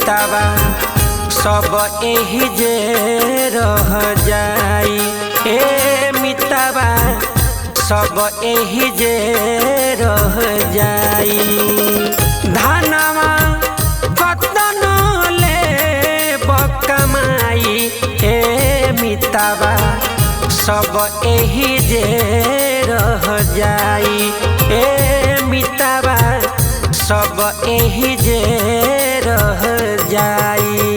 मितावा सब एही जे रह जाई। ए मितावा सब एही जे रह जाई। धनवा कतन ले कमाई ए मितावा सब एही जे रह जाई। ए मितावा सब एही जे रह जाई।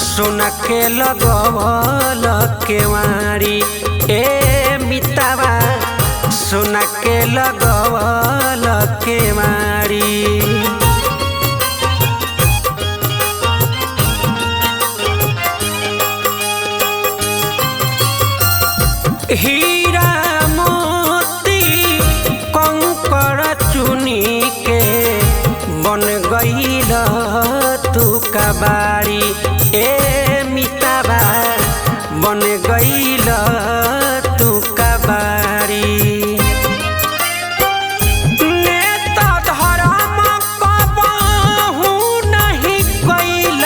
सोना के लगवल केवाड़ी ए मितावा सोना के लगवल केवाड़ी। हीरा मोती कंकड़ चुनी के बन गईल तू कबाड़ी। ए मितावा बन गईल तू कबाड़ी। नेता धर्म कबहू नहीं कईल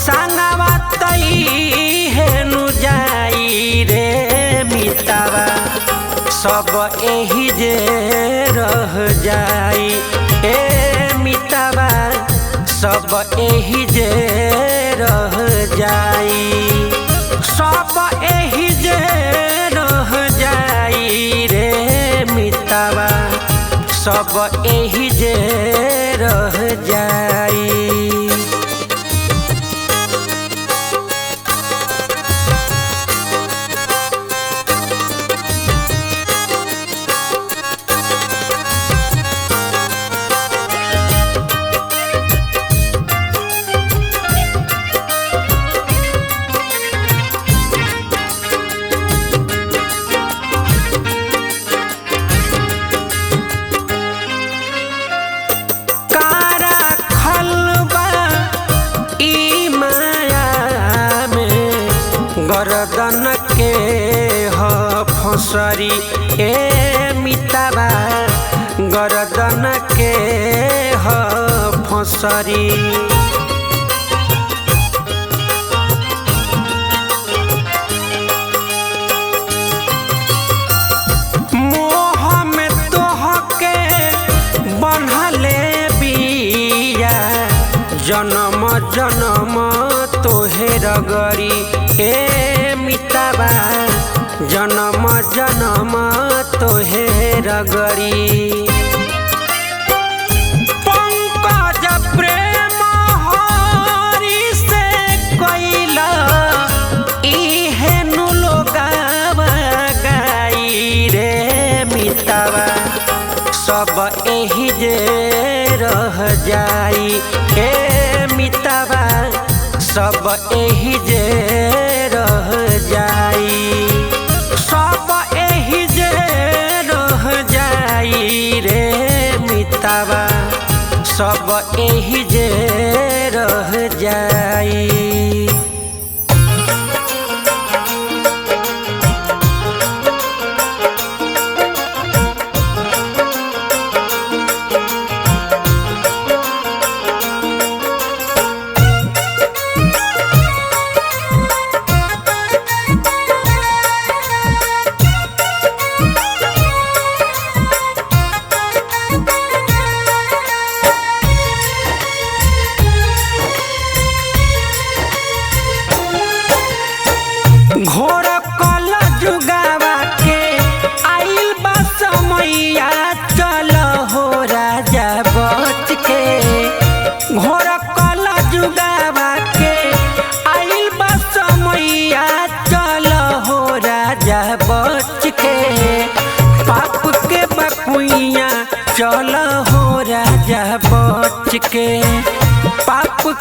संगवा तई हेनु जाई रे मितावा सब एही जे रह जाई। ए मितावा सब एही जे रह जाई। सब एही जे रह जाई रे मितावा सब एही जे रह जाई। गर्दन के ह फसरी ए मितावा गर्दन के ह फसरी। मोह में तोह के बन्हले बिया जन्म जन्म तोहे रगरी। ए मितावा जन्म जन्म तोहे रगरी। पंकज प्रेम हरि से कइल इहेनु लोगावा गाई रे मितावा सब एही जे रह जाई। ए मितावा सब एही जे रह जाई। सब एही जे रह जाई रे मितावा सब एही जे रह जाई।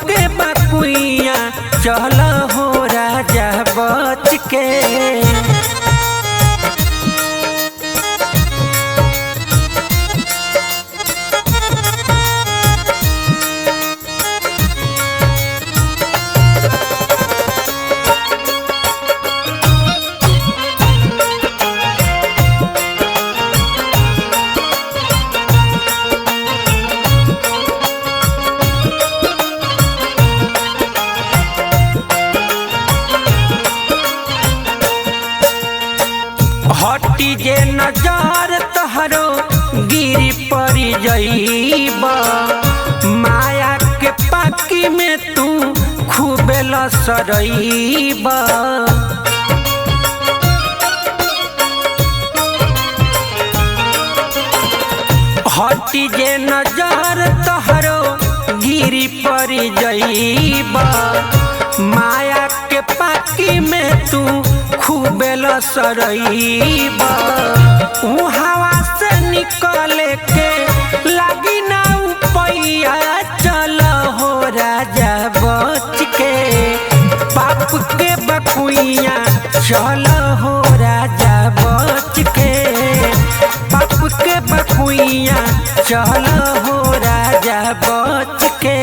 के बकुइया चल हो राजा बच के। हटी जे नजर तहरो गिरी पड़ी जईबा, माया के पाकी में तू खूबे लसरईबा। हटी जे नजर तहरो गिरी पड़ी जईबा, माया के पाकी में तू खूबे लसरईबा। ऊ हवा से निकले के लागी ना उपैया चल हो राजा बच के। पाप के बकुइया चल हो राजा बच के। पाप के बकुइया चल हो राजा बच के।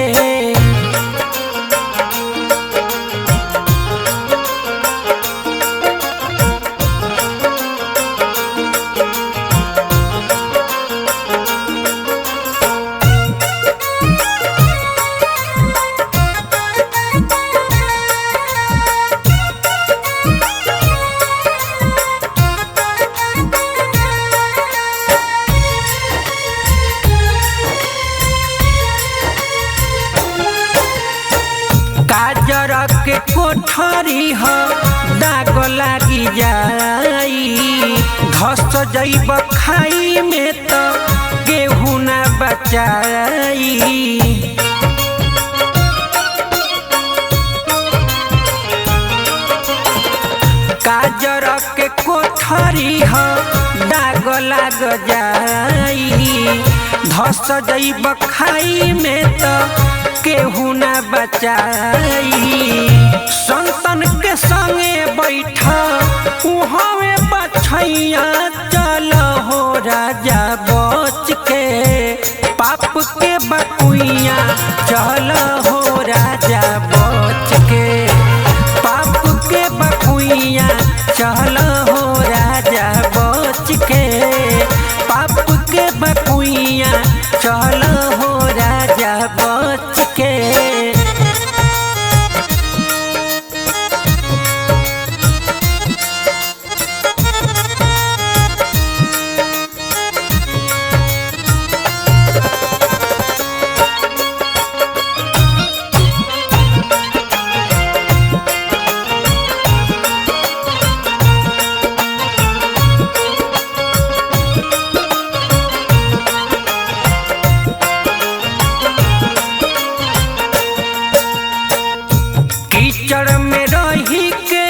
काजर के कोठरी ह दाग लागी जाई, धस जईब खाई में तो गेहूं ना बचाई। काजर के कोठरी ह दाग लाग जाई, धस जईब खाई में तो केहू ना बचाई। संतन के संगे बैठ उहवे बछैया चल हो राजा बच के। पाप के बकुइया चल हो राजा बच के। पाप के बकुइया चल हो राजा बच के। पाप के बकुइया चल हो राजा बच के। कीचड़ में रही के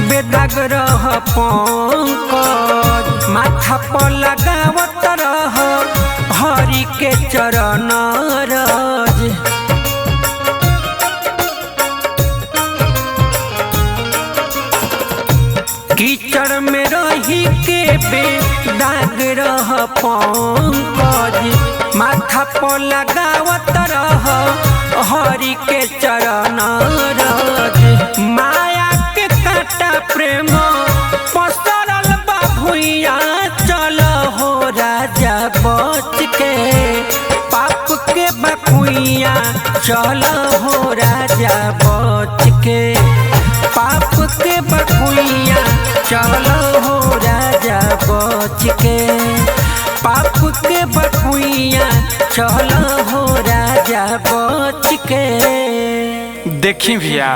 बेदाग रह पंकज, माथा पर लगावत रह हरि के चरण रज। कीचड़ में रही के बेदाग रह पंकज, माथा पर लगावत रह हरि के चरण रज। माया के काटा प्रेम पसरल बा भुइया चल हो राजा बच के। पाप के बकुइया चल हो राजा बच के। पाप के बकुइया चल हो राजा बच के। पाप के बकुइया चल हो राजा बच के। देखी भैया,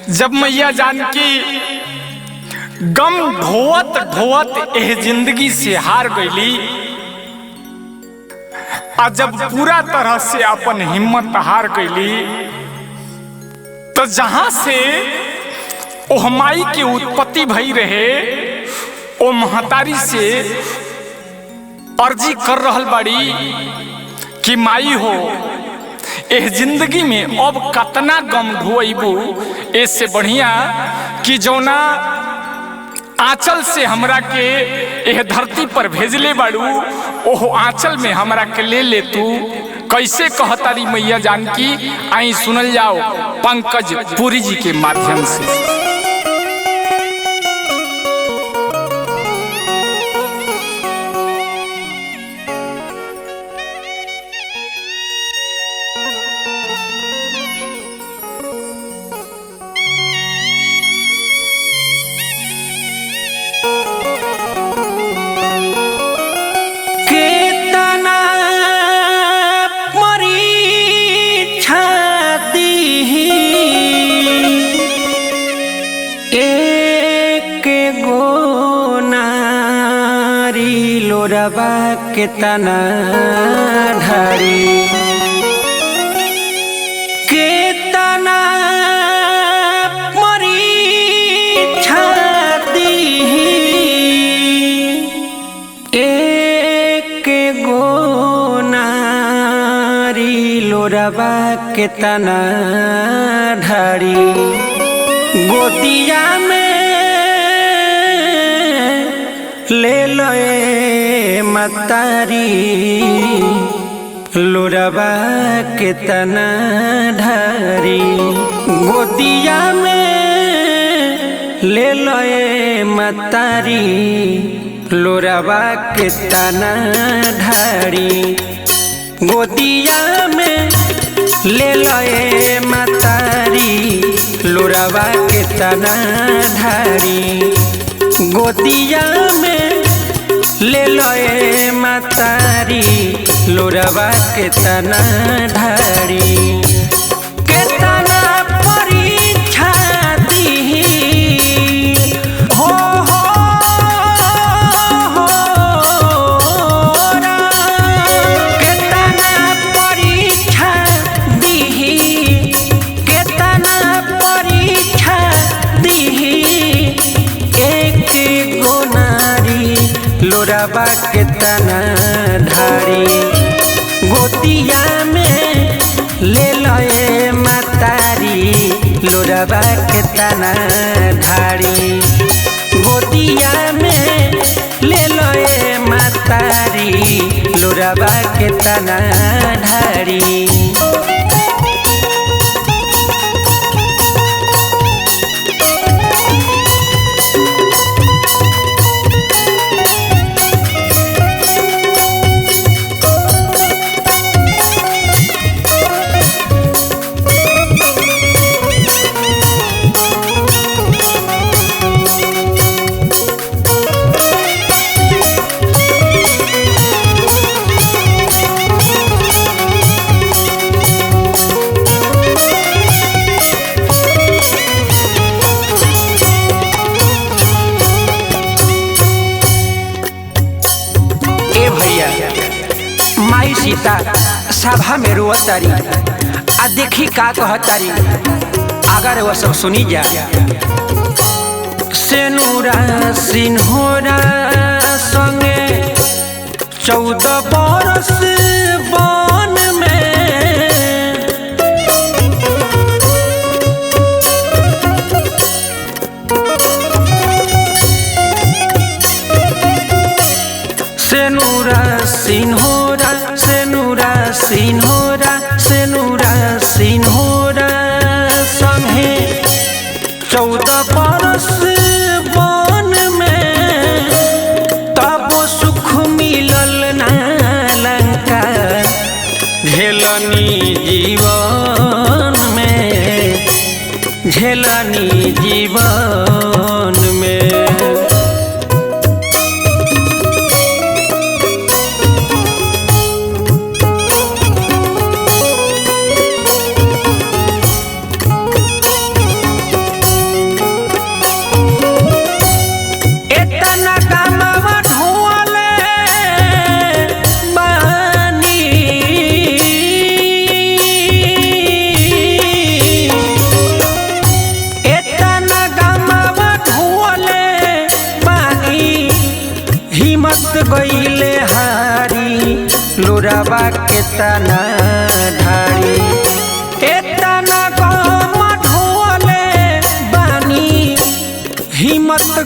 जब मैया जानकी गम ढोवत ढोवत एह जिंदगी से हार गईली, आ जब पूरा तरह से अपन हिम्मत हार गईली, तो जहां से ओह माई की उत्पत्ति भई रहे, ओ महतारी से अर्जी कर रहल बाड़ी कि माई हो एह जिंदगी में अब कतना गम ढोइबू। इससे बढ़िया कि जौना आंचल से हमरा के एह धरती पर भेजले बाड़ू, ओहो आंचल में हमरा के ले तू। कैसे कहतारी मैया जानकी, आई सुनल जाओ पंकज पुरी जी के माध्यम से। लोरबा के तना ढारी के तना परीक्षा दीही, एक गो नारी लोरबा के तना ढारी गोदिया में ले लोए मतारी लोरबा के तना ढारी गोदिया में ले लोए मतारी लोरबा के तना ढारी गोदिया में ले लोए मतारी लोरबा के तना ढारी गोदिया में ले लोए मतारी लोरबा के तना ढारी के तना परीक्षा दीही हो के तना परीक्षा दीही के तना परीक्षा दीही लोरबा के तना ढारी गोदिया में ले लोए मतारी लोरबा के तना ढारी गोदिया में ले लोए मतारी लोरबा के तना ढारी। माई सीता सभा में रोतारी आ देखी का कहतारी, अगर वो सब सुनी जा। सेनुरा सिन्होरा संगे 14 बरस वन में सेनुरा सिन्होरा सेनुरा सिन्होरा सेनुरा सिन्होरा संगे 14 बरस वन में तब सुख मिलल ना लंका झेलनी जीवन में झेलनी जीवन में। गईले हारी लोरबा के तना ढारी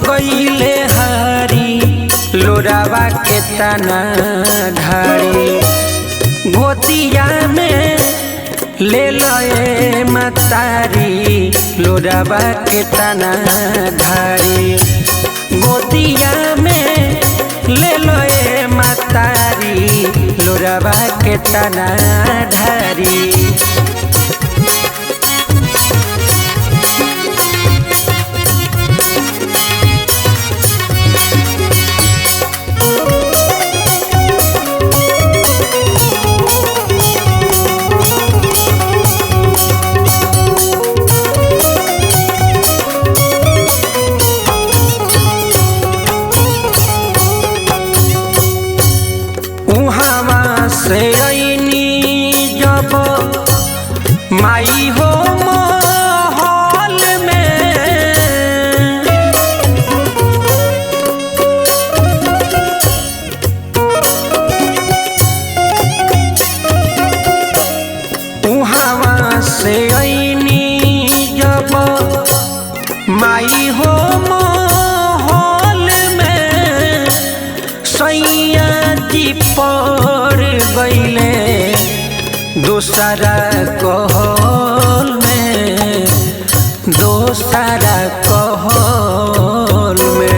गईले हारी लोरावा के तना ढारी गोतिया में ले लए मतारी लोरावा के तना ढारी गोतिया में ले लए मतारी लोरावा के तना ढारी। से आईनी जब माई हो महल में उहाँ से आईनी जब माई हो महल में सैया जी पर गईले दोसरा कहल में दोसरा कहल में।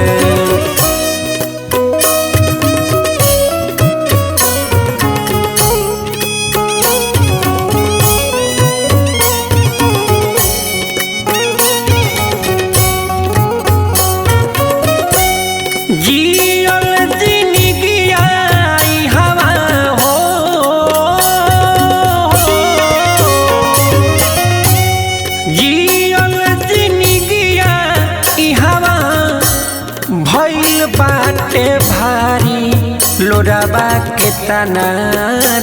बाटे भारी लोरावा के तना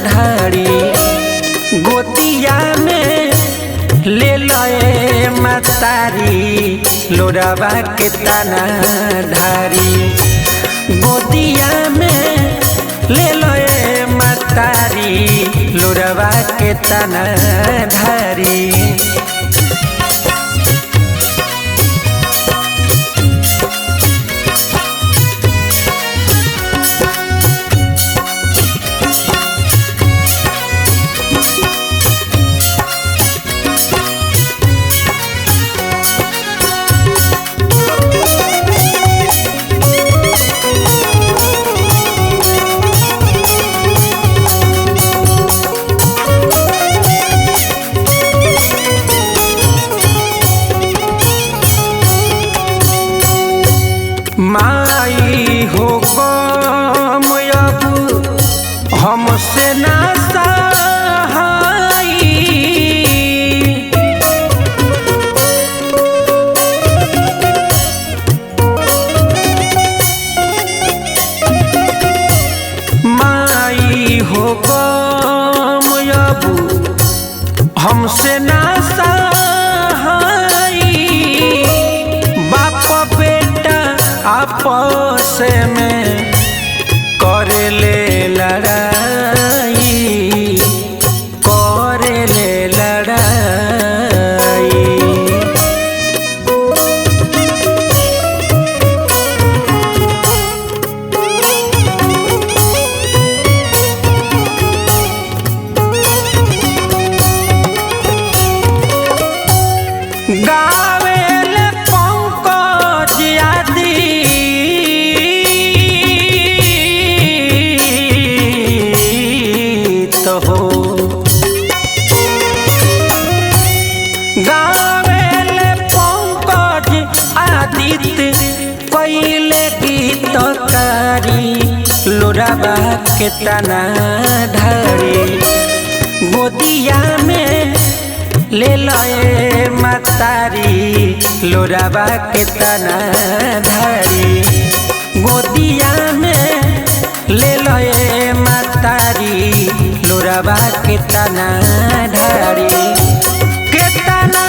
ढारी गोतिया में ले लए मतारी लोरावा के तना ढारी गोतिया में ले लए मतारी लोरावा के तना ढारी। माई हो गम अब हमसे ना सहाई माई हो गम अब हमसे ना आपस में करे ले लड़ाई करे ले लड़ाई। गावेल पंकज आदि हो गावेल पंकज आदित्य कैले गीतकारी लोरावा के तना ढारी गोदिया में ले लए मतारी लोरावा के तना ढारी गोदिया में ले लए मतारी लोरावा के तना ढारी के तना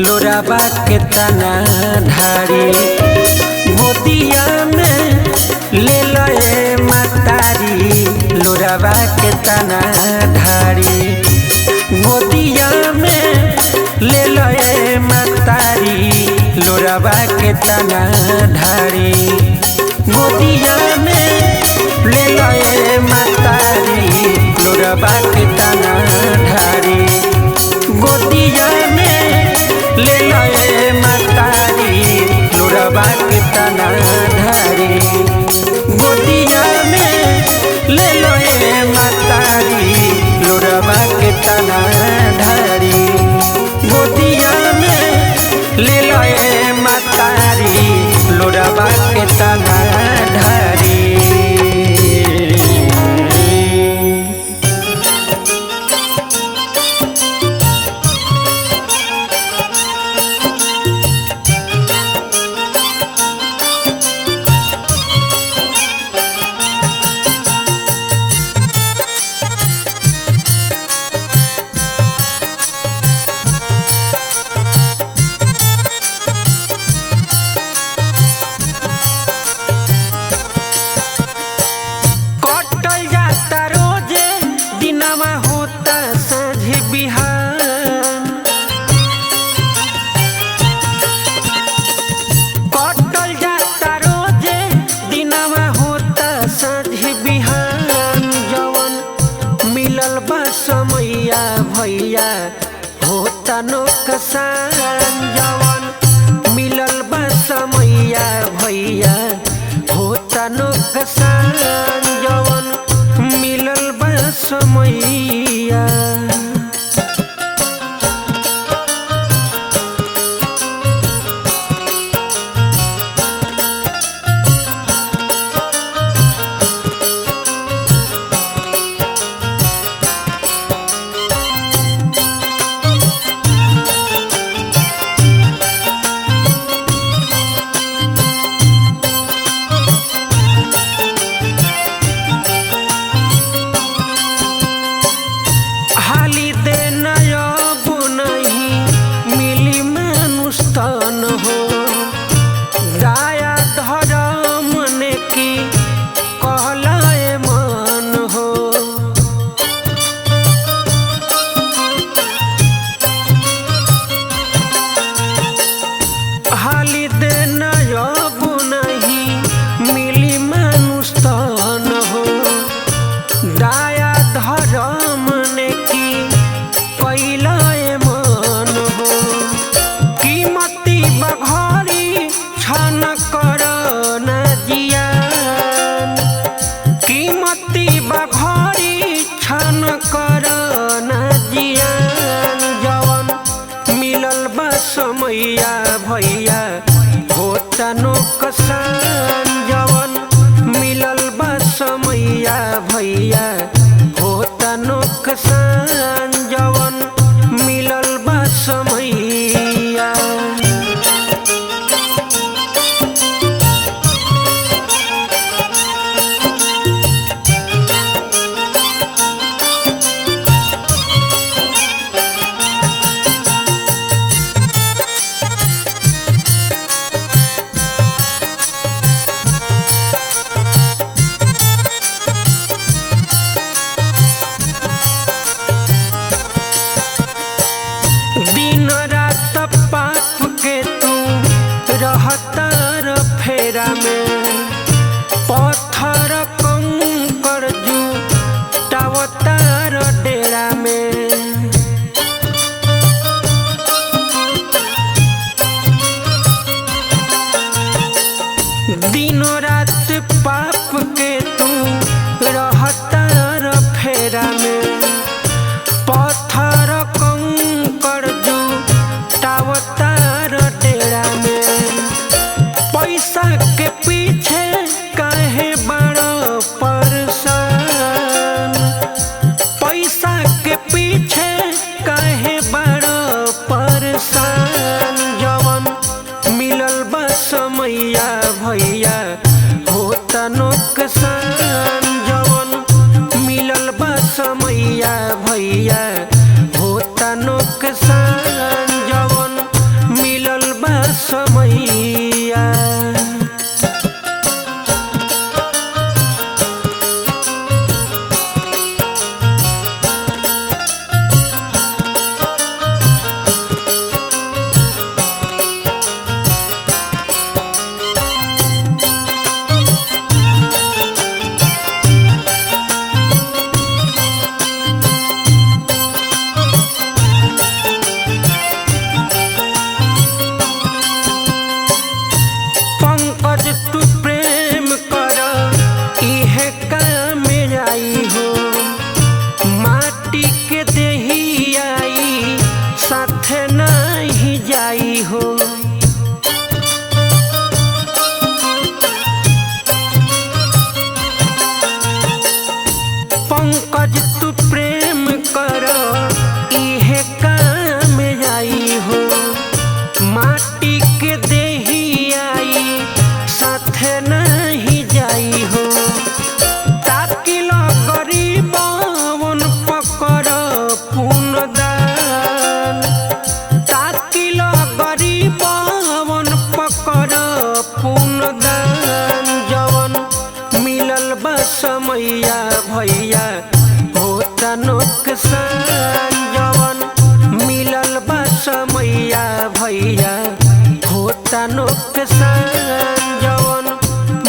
लोरावा के तना ढारी लोरावा के तना ढारी गोदिया में ले लए मतारी लोरावा के तना ढारी गोदिया में ले लए मतारी लोरावा के तना ढारी गोदिया में ले लए मतारी लोरावा के तना ढारी गोदिया में ले लए मतारी लोरावा के तना ढारी गोदिया में ले लए मतारी लोरावा के तना ढारी। समैया भैया होता नौकसान जवन मिलल बा समैया भैया होता नौकसान जवन मिलल बा समैया। समैया भैया होता नौकसान जवन मिलल बा समैया भैया होता नौकसान जवन मिलल बा समैया। दिन रात पाप के तू रहतर फेरा में पत्थर कंकर जुटावतार डेरा में दिन रात पाप के तू रहतर फेरा में पत्थर कंकर जुटावतार डेरा में पैसा के पीछे काहे बड़ो परेशान पैसा के पीछे काहे बड़ो परेशान जवन मिलल बा समैया भैया होता नौकसान जवन मिलल बा समैया भैया होता नौकसान जवन मिलल बा समैया। पंकज तू प्रेम कर इहे काम आई हो। माटी के देही आई साथे नहीं जाई हो। ताकिल गरीबवन पकर पुनदान। ताकिल गरीबवन पकर पुनदान। जवन मिलल बा समैया भैया होता नुकसान। जवन मिलल बा समैया भैया होता नुकसान। जवन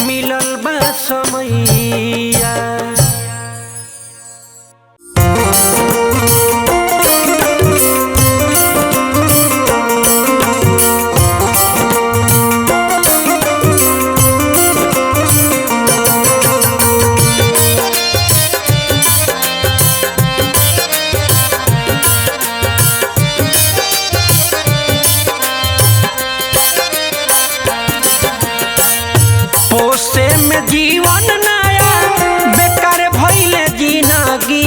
मिलल बा समैया। पोसे में जीवन नया बेकार भइले जिंदगी।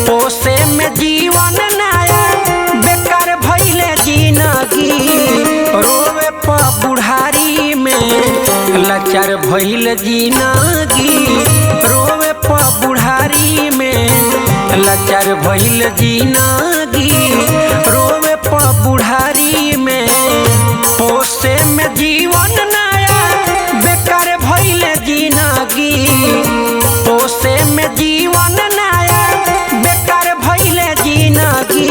पोसे में जीवन नया बेकार भइले जिंदगी। रोवे प बुढ़ारी में लाचार भइले जिंदगी। रोवे प बुढ़ारी में लाचार भइले जिंदगी। रोवे प बुढ़ारी में। पोसे में जीवन नया बेकार भइले जिंदगी। पोसे में जीवन नया बेकार भइले जिंदगी।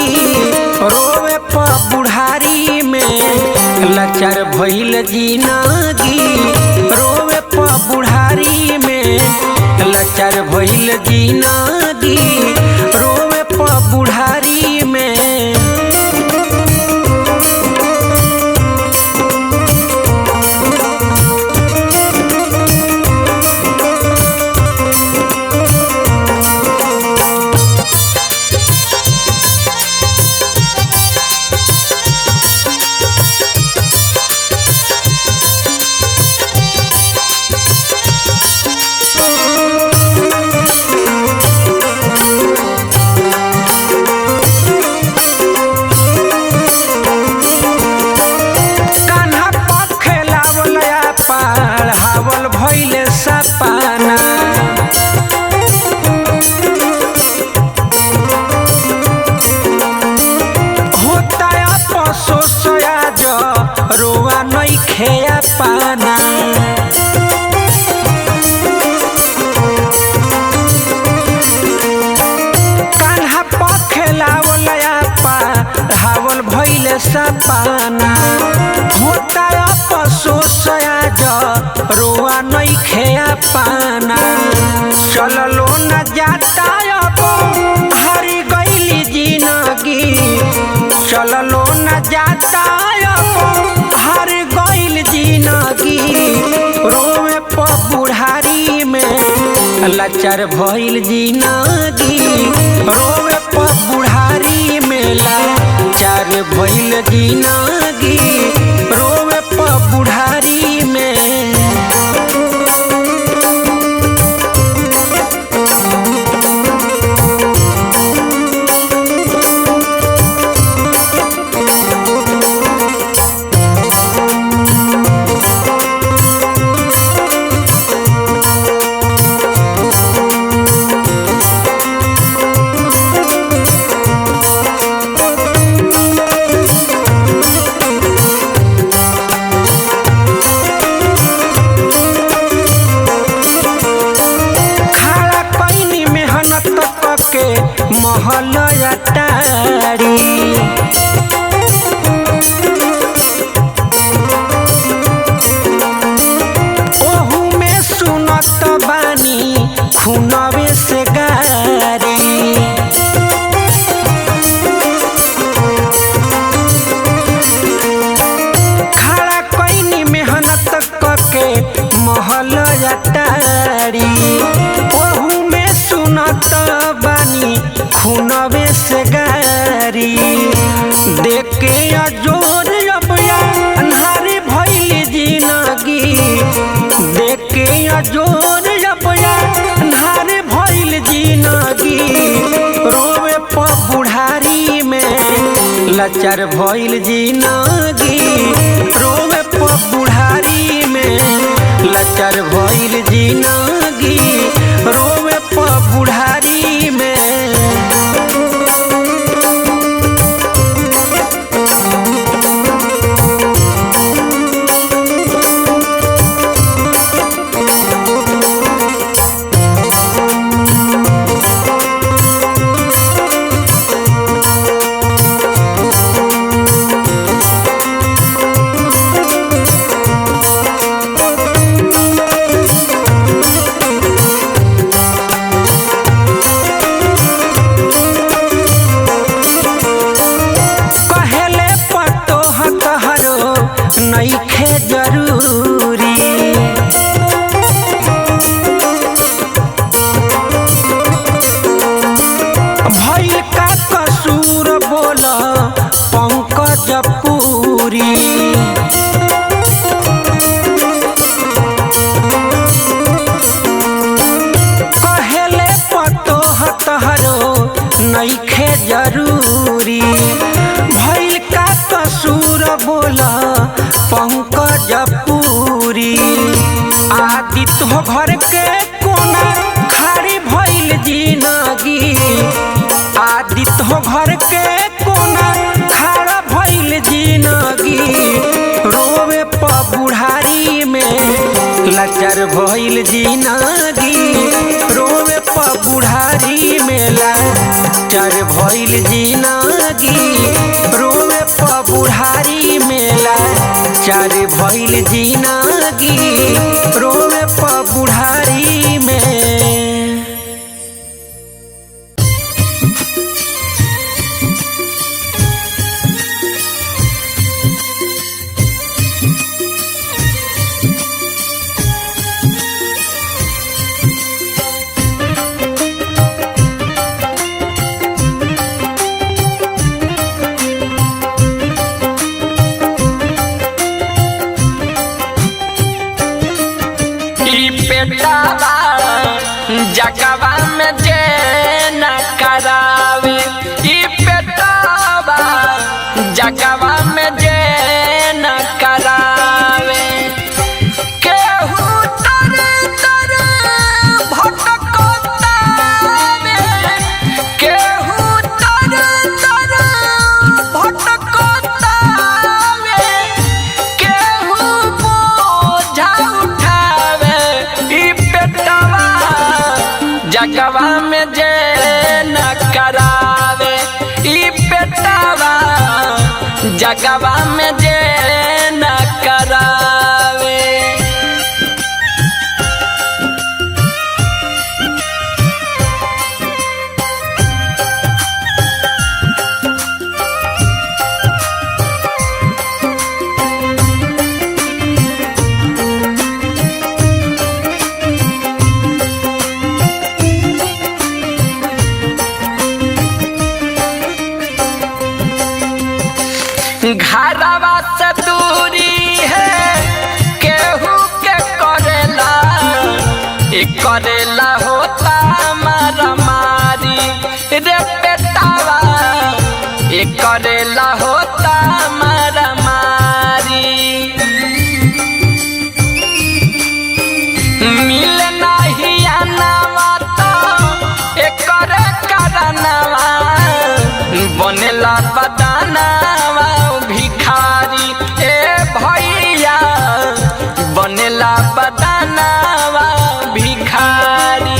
रोवे प बुढ़ारी में लाचार भइले जिंदगी। रोवे प बुढ़ारी में लाचार भइले जिंदगी। रोवे प बुढ़ारी में। भइले सपना होता अफसोस आज रोआ नइखे पाना। कान्हा पखेलावल हावल भइले सपना। होता अफसोस आज रोआ नइखे पाना। चललो न जाता अब हारी गइली जिंदगी। चललो न जाता अब हार गइल जिंदगी। रोवे प बुढ़ारी में लाचार भइल जिंदगी। रोवे प बुढ़ारी में लाचार भइल जिंदगी। रोवे प बुढ़ारी में। महल अटारी ओहू में सुनत बानी खुनवे से गारी। खड़ा कईनी मेहनत करके महल अटारी। ओहू में सुनत बानी खुनवे से गारी। देखे अजोर अबया अन्हारे भइल जिंदगी। देखे अजोर अबया अन्हारे भइल भइल जिंदगी रोवे प बुढ़ारी में लाचार भइल जिंदगी रोवे प बुढ़ारी में लाचार भइल जिंदगी रोवे प बुढ़ारी में। नइखे जरूरी भइल का कसूर बोल पंकज पुरी। कहेले पतोह तहरो नइखे जरूरी भइल का कसूर बोल पंकज पुरी। आदित्य हो घर के कोना खाड़ी भइल जिंदगी आदित्य हो घर के कोना खाड़ा भइल जिंदगी रोवे प बुढ़ारी में लाचार भइल जिंदगी रोवे प बुढ़ारी में लाचार भइल जिंदगी रोवे प बुढ़ारी में लाचार भइल जिंदगी रोवे प बुढ़ारी में। बेटावा जगवा में जे न करावे ई बेटावा जगवा में जे न करावे केहू तर तर भटकतावे केहू तर तर भटकतावे केहू बोझा जगवा में जे न करावे ई बेटावा जगवा में जे न करावे। घरवा से दूरी है केहू के करेला ए करेला होता मारा मारी रे बेटावा ए करेला होता मारा मारी। मिल नहीं आनावा तो ए करे करनावा बनेला बदानावा भिखारी ए भैया बनेला बदानावा भिखारी।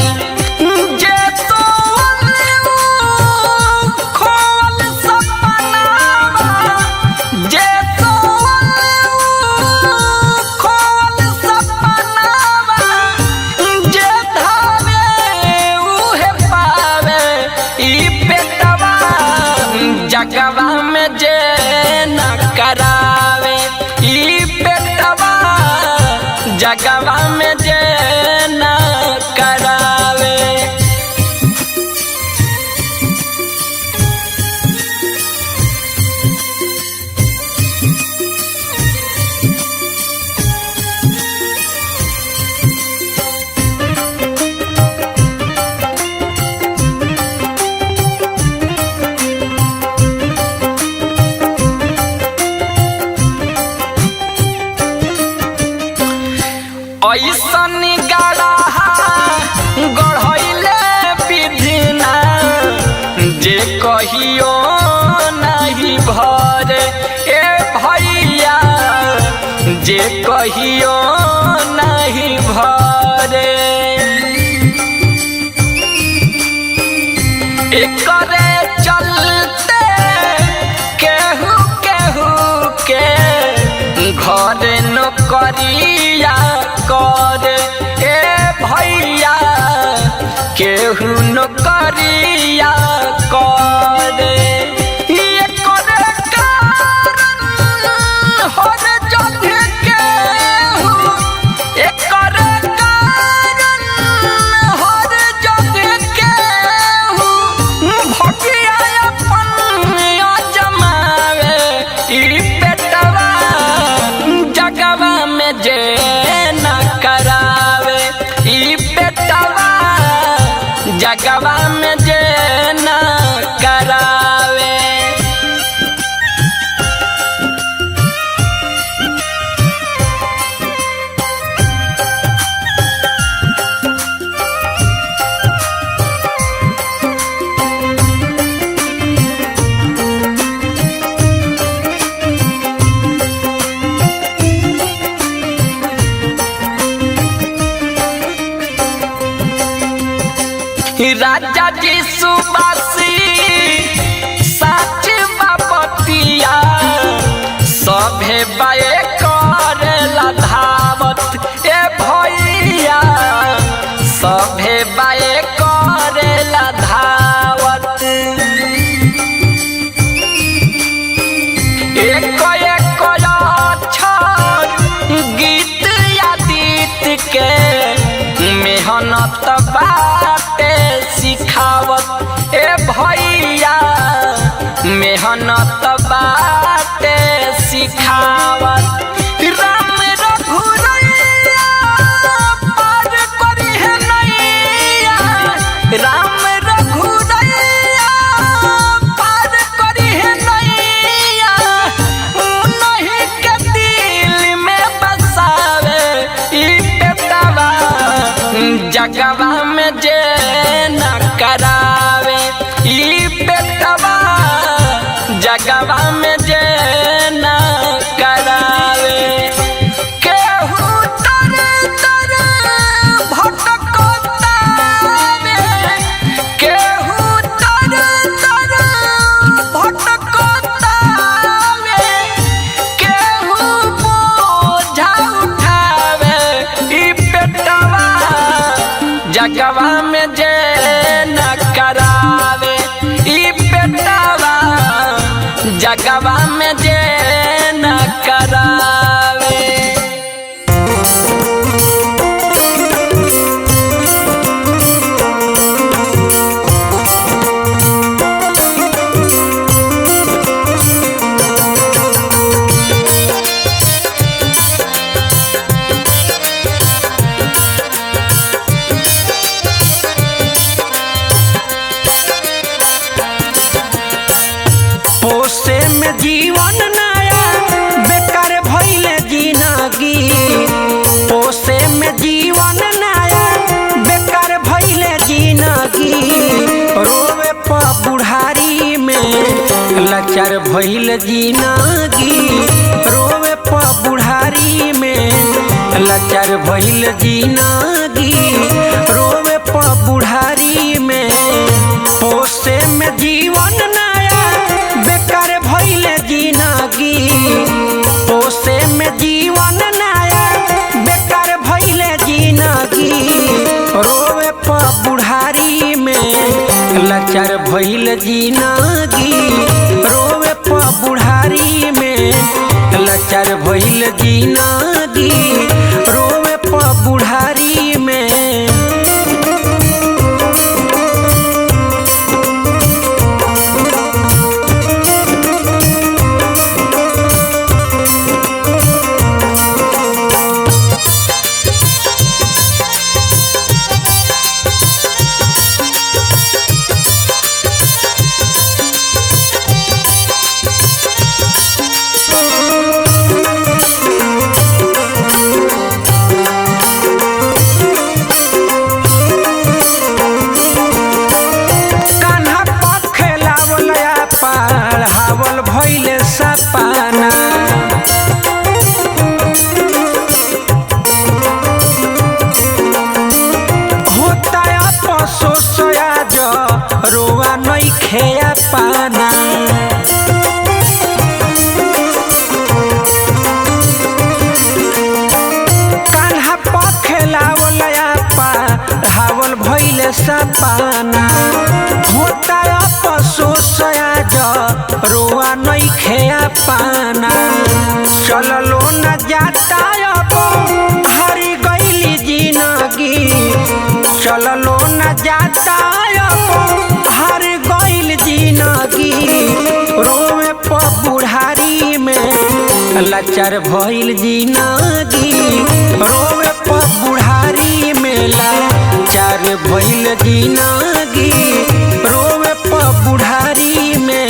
कहियो नहीं भरे एकरे चलते केहू केहू के घर नौकरिया करे ए भैया केहू नौकरिया करे एकरे कारण हर जगह केहू एकरे कारण हर जगह केहू भगिया अपन जमावे ई पेटवा जगवा में जे न करावे ई पेटवा जगवा में जे न करावे राजा जी सुबासी सच बाबतिया सभे बाए करेला धावत ए भैया सभे बाए करेला धावत एक एक अक्षर गीत या गीत के मेहनत बाटे सिखावत ए भैया मेहनत बाटे सिखावत राम रघुरैया पार करी है नैया राम रघुरैया पार करी है नैया उन्हीं के दिल में बसावे ई पेटवा जगवा में जे न करावे ई पेटवा जगवा में जे न करावे केहू तर तर भटकतावे केहू तर तर भटकतावे केहू बोझा उठावे ई पेटवा जगवा में जे न करावे ई पेटवा जगवा में जे न करावे पोसे में जीवन नया बेकार भइले जिंदगी पोसे में जीवन नया बेकार भइले जिंदगी रोवे प बुढ़ारी में लाचार भइल जिंदगी रोवे प बुढ़ारी में लाचार भइल जिंदगी रोवे प बुढ़ारी में पोसे में जीवन नया बेकार भइले जिंदगी पोसे में जीवन नया बेकार भइले जिंदगी रोवे प बुढ़ारी में लाचार भइल जिंदगी रोवे प बुढ़ारी में लाचार भइल जिंदगी रोवे प बुढ़ारी में के सपना होता अफसोस आज रोआ नहीं खेया पाना चललो न जाता अब हारी गईली जिंदगी चललो न जाता अब हार गईल जिंदगी रोवे प बुढ़ारी में लाचार भइल जिंदगी रोवे प बुढ़ारी में लाचार भइल जिंदगी रोवे प बुढ़ारी में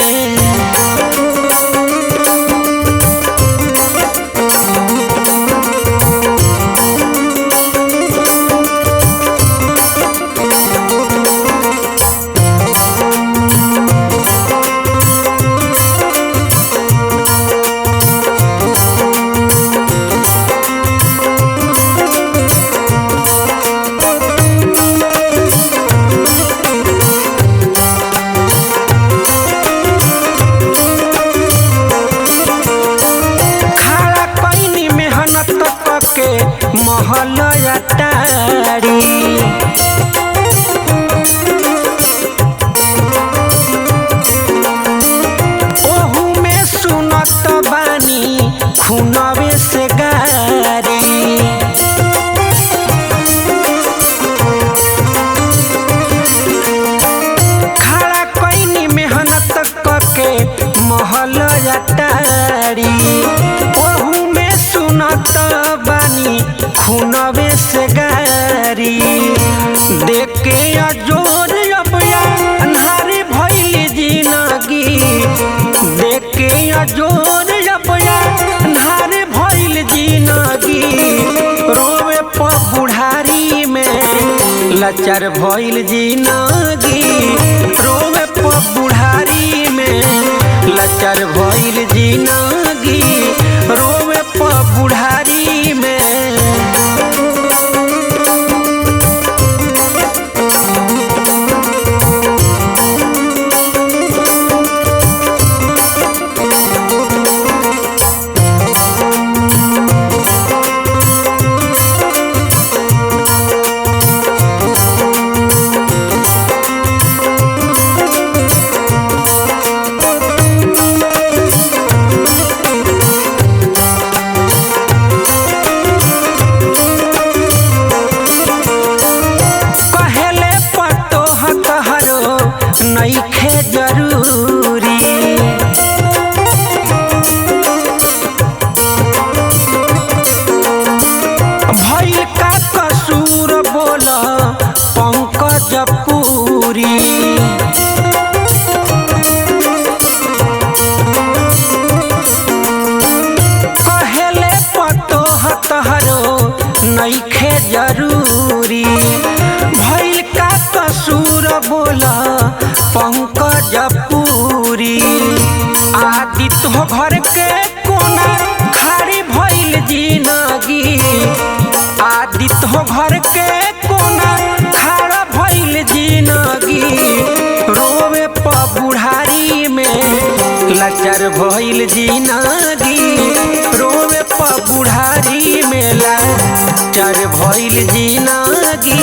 महल अटारी ओहू में सुनत बानी खूनवे से गारी खड़ा कैनी मेहनत करके महल अटारी ओहू में सुनत बानी खूनवे से गारी देख के अजोर अबया अन्हारे भइली जिंदगी देख के अजोर अबया अन्हारे भइल जिंदगी रोवे प बुढ़ारी में लाचार भइल जिंदगी रोवे प बुढ़ारी में लाचार भइल जिंदगी रोवे प बुढ़ारी में नइखे जरूरी भइल का कसूर बोल पंकज पूरी कहेले पतोह तहरो नइखे जरूरी भइल का कसूर बोला पंकज पूरी आदित्य हो घर के कोना खाड़ी भइल जिंदगी आदित्य हो घर के कोना खाड़ा भइल जिंदगी रोवे प बुढ़ारी में लाचार भइल जिंदगी रोवे प बुढ़ारी में लाचार भइल जिंदगी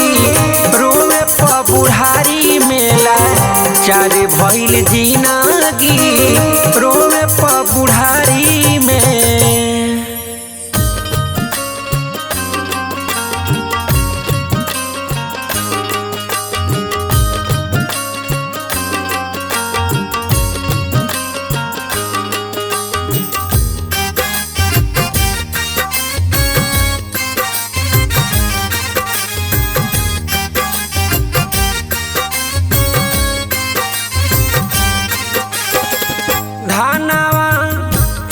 रोवे प बुढ़ारी में लाचार भइल जिंदगी रोवे प बुढ़ारी में धनवा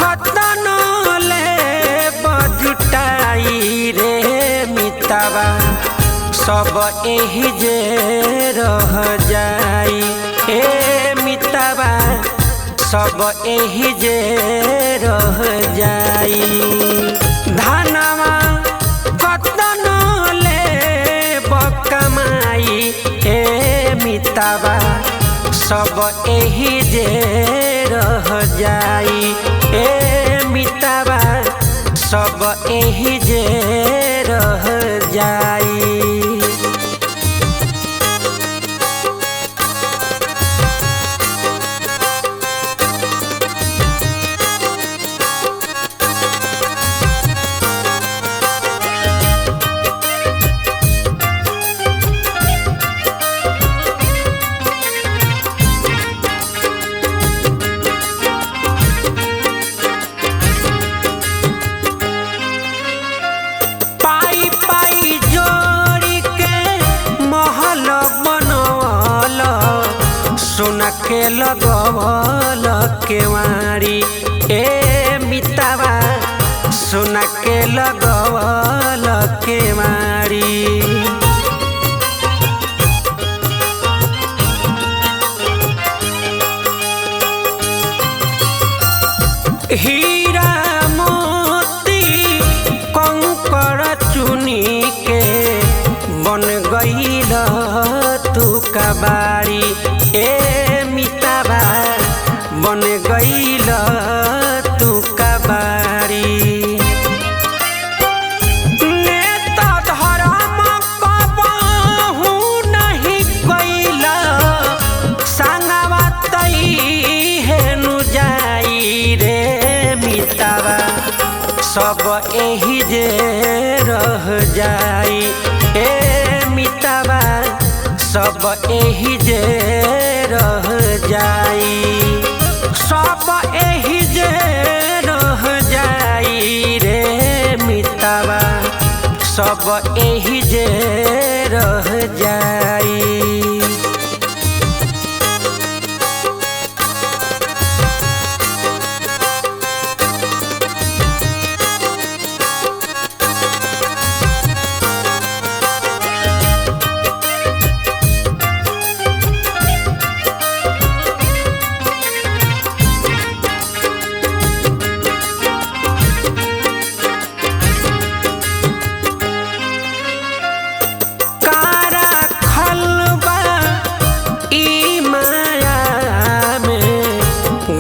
कतन ले बजुटाई रे मितवा सब एही जे रह जाई ए मितवा सब एही जे रह जाई धनवा कतन ले बकमाई ए मितवा सब एही जे रह जाई ए मितवा सब एही जे रह जाई। के लगवल केवाड़ी ए मितावा सोना के लगवल केवाड़ी। हीरा मोती कंकड़ चुनी के बन गईल तू कबाड़ी ए मितावा बन गईल तू कबाड़ी। नेता धर्म कबहू नहीं कईल संगवा तई हेनु जाई रे मितावा सब एही जे रह जाई ए मितावा सब एही जे रह जाई सब एही जे रह जाई रे मितावा सब एही जे रह जाई।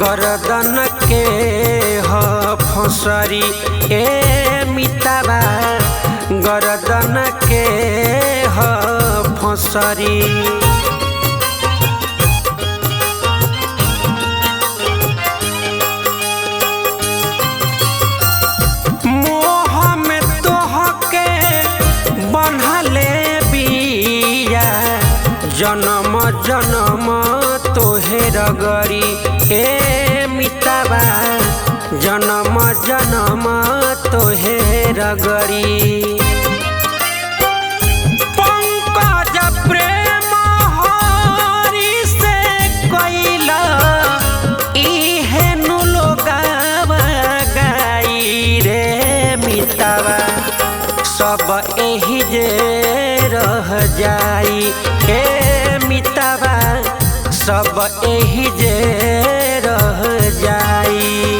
गर्दन के ह फसरी ए मितावा गर्दन के ह फसरी। मोह में तोह के बन्हले बिया जन्म जन्म तोहे रगरी ए मितावा जन्म जन्म तोहे रगरी। पंकज प्रेम हरि से कइला इहेनु लोगावा गाई रे मितावा सब एही जे रह जाई ए मितावा सब एही जे रह जाई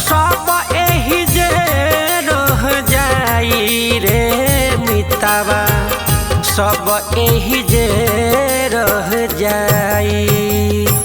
सब एही जे रह जाई रे मितावा सब एही